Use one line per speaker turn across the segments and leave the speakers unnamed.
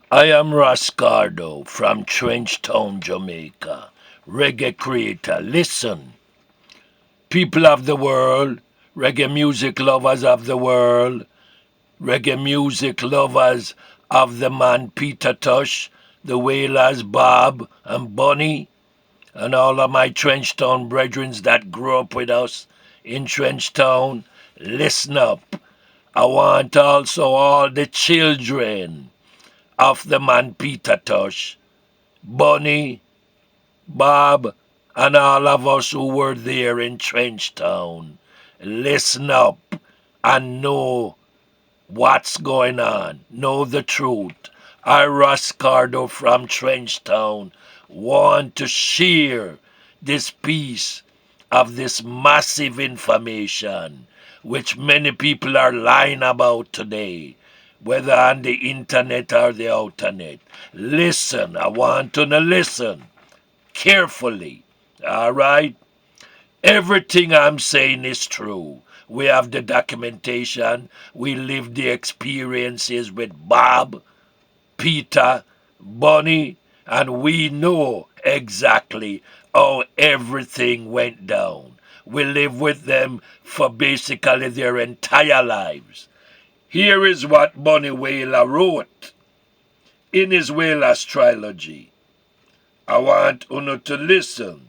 I am Cardo from Trenchtown, Jamaica. Reggae creator. Listen, people of the world, reggae music lovers of the world, reggae music lovers of the man Peter Tosh, the Wailers Bob and Bunny, and all of my Trenchtown brethren that grew up with us in Trenchtown. Listen up. I want also all the children of the man Peter Tosh, Bunny, Bob, and all of us who were there in Trenchtown. Listen up and know what's going on. Know the truth. I, Cardo from Trenchtown, want to share this piece of this massive information which many people are lying about today, whether on the internet or the outernet. Listen, I want to listen carefully. All right? Everything I'm saying is true. We have the documentation. We live the experiences with Bob, Peter, Bunny, and we know exactly how everything went down. We live with them for basically their entire lives. Here is what Bunny Wailer wrote in his Wailer's trilogy. I want Uno to listen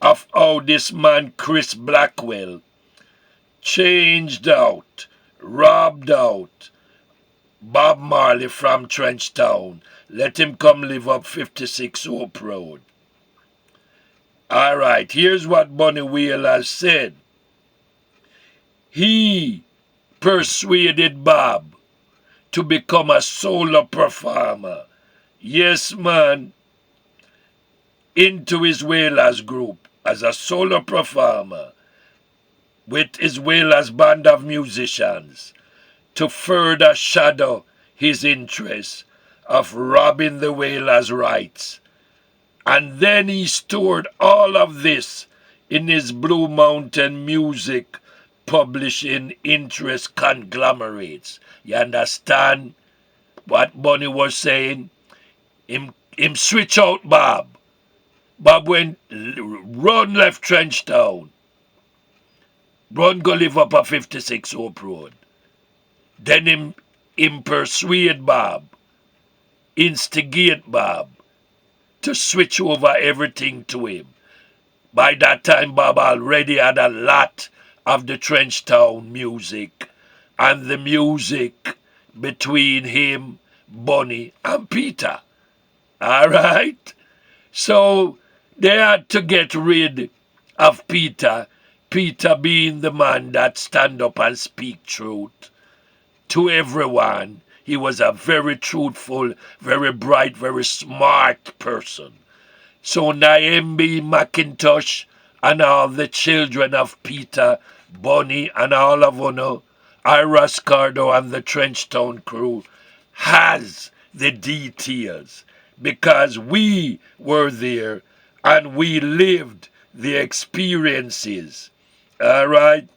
of how this man Chris Blackwell changed out, robbed out Bob Marley from Trenchtown. Let him come live up 56 Hope Road. All right, here's what Bunny Wheeler said. He persuaded Bob to become a solo performer. Yes, man, into his Whalers group as a solo performer with his Whalers band of musicians to further shadow his interest of robbing the Whalers' rights. And then he stored all of this in his Blue Mountain Music Publishing Interest conglomerates. You understand what Bunny was saying? Him switch out Bob. Bob went run left Trenchtown. Run go live up a 56 Hope Road. Then him persuade Bob, instigate Bob to switch over everything to him. By that time, Bob already had a lot of the Trenchtown music and the music between him, Bunny, and Peter. All right? So they had to get rid of Peter, Peter being the man that stand up and speak truth to everyone. He was a very truthful, very bright, very smart person. So Naimbi McIntosh and all the children of Peter, Bunny, and all of Uno, Iras Cardo and the Trenchtown crew has the details because we were there and we lived the experiences. All right?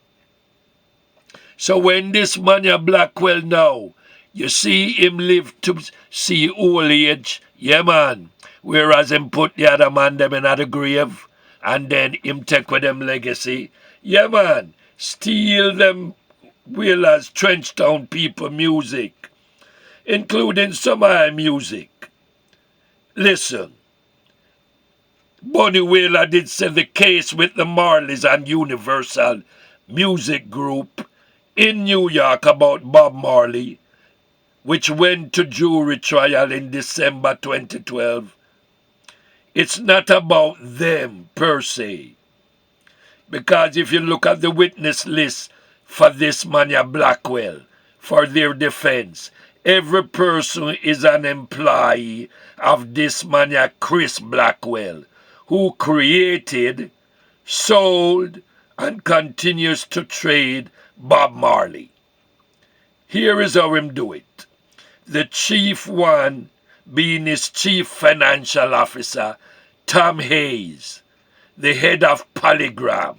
So when this man Blackwell now, you see him live to see old age, yeah man. Whereas him put the other man them in the grave and then him take with them legacy. Yeah man. Steal them Whalers Trenchtown people music, including some of our music. Listen. Bunny Wailer did say the case with the Marleys and Universal Music Group in New York about Bob Marley, which went to jury trial in December 2012. It's not about them per se. Because if you look at the witness list for this Mania Blackwell, for their defense, every person is an employee of this Mania Chris Blackwell, who created, sold, and continues to trade Bob Marley. Here is how him do it. The chief one being his chief financial officer, Tom Hayes, the head of Polygram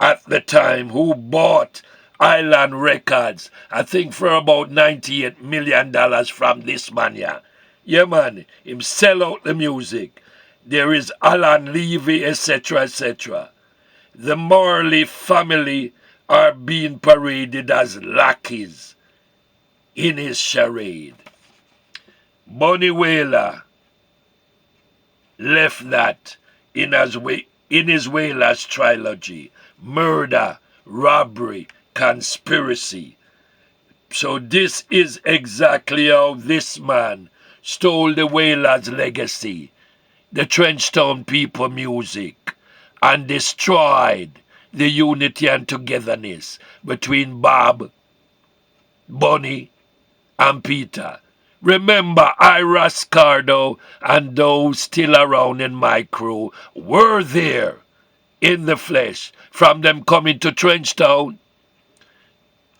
at the time, who bought Island Records, I think for about $98 million from this man, yeah. Yeah, man, him sell out the music. There is Alan Levy, etc., etc. The Morley family are being paraded as lackeys in his charade. Bunny Wailer left that in his Wailer's trilogy. Murder, robbery, conspiracy. So this is exactly how this man stole the Wailer's legacy, the Trenchtown people music, and destroyed the unity and togetherness between Bob, Bunny, and Peter. Remember, Iras, Cardo, and those still around in my crew were there in the flesh, from them coming to Trenchtown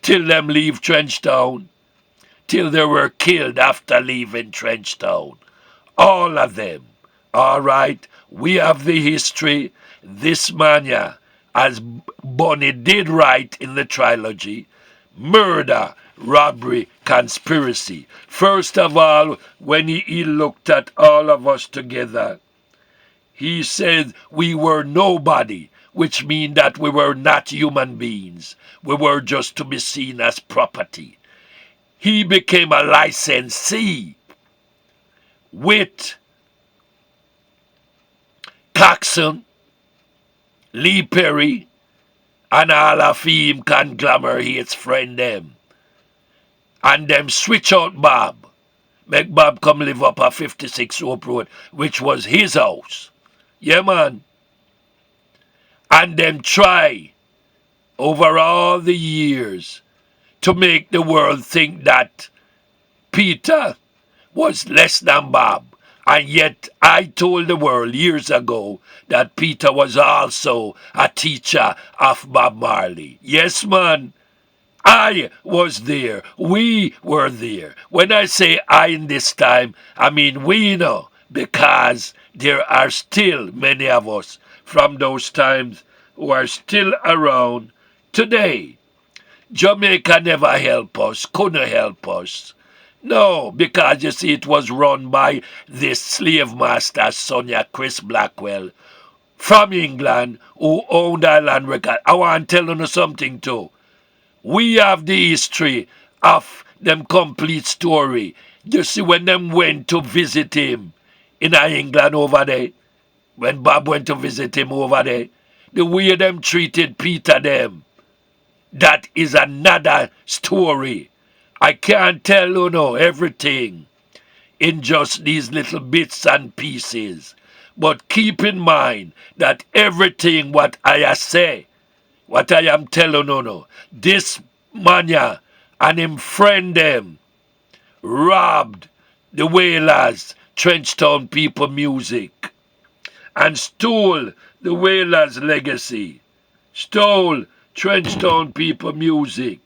till them leave Trenchtown, till they were killed after leaving Trenchtown. All of them. All right, we have the history. This mania, as Bunny did write in the trilogy, murder, robbery, conspiracy. First of all, when he looked at all of us together, he said we were nobody, which means that we were not human beings. We were just to be seen as property. He became a licensee with Coxon, Lee Perry, and all of him conglomerates friend them. And them switch out Bob. Make Bob come live up at 56 Rope Road, which was his house. Yeah, man. And them try, over all the years, to make the world think that Peter was less than Bob. And yet I told the world years ago that Peter was also a teacher of Bob Marley. Yes, man. I was there. We were there. When I say I in this time, I mean we know, because there are still many of us from those times who are still around today. Jamaica never helped us, couldn't help us. No, because you see, it was run by this slave master, Sonia Chris Blackwell, from England, who owned Island Record. I want to tell you something too. We have the history of them complete story. You see, when them went to visit him in England over there, when Bob went to visit him over there, the way them treated Peter them, that is another story. I can't tell you no everything in just these little bits and pieces. But keep in mind that everything what I say, what I am telling you no, this mania and him friend them robbed the Wailers, Trenchtown people music, and stole the Wailers legacy, stole Trenchtown people music.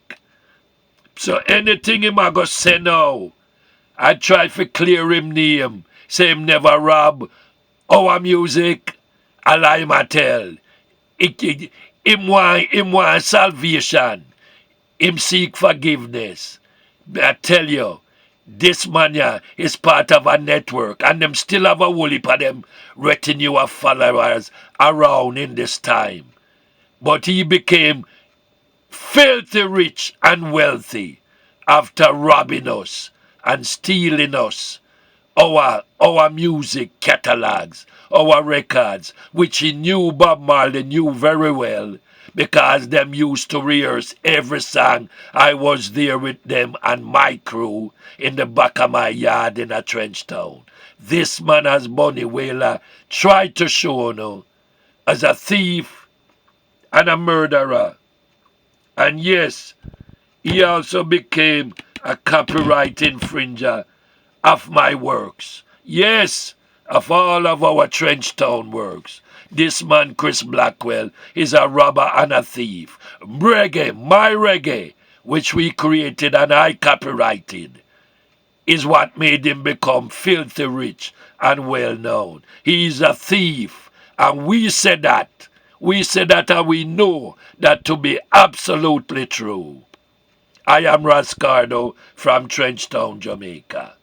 So anything him a go say now, I try to clear him name, say him never rob our music, I lie him a tell. Him want salvation. Him seek forgiveness. But I tell you, this man here is part of a network, and them still have a whole heap of them retinue of followers around in this time. But he became filthy rich and wealthy after robbing us and stealing us, our music catalogs, our records, which he knew Bob Marley knew very well, because them used to rehearse every song. I was there with them and my crew in the back of my yard in a Trenchtown. This man, as Bunny Wailer tried to show no, as a thief and a murderer. And yes, he also became a copyright infringer of my works. Yes, of all of our Trenchtown works. This man, Chris Blackwell, is a robber and a thief. Reggae, my reggae, which we created and I copyrighted, is what made him become filthy rich and well known. He is a thief, and we said that We say that and we know that to be absolutely true. I am Cardo from Trenchtown, Jamaica.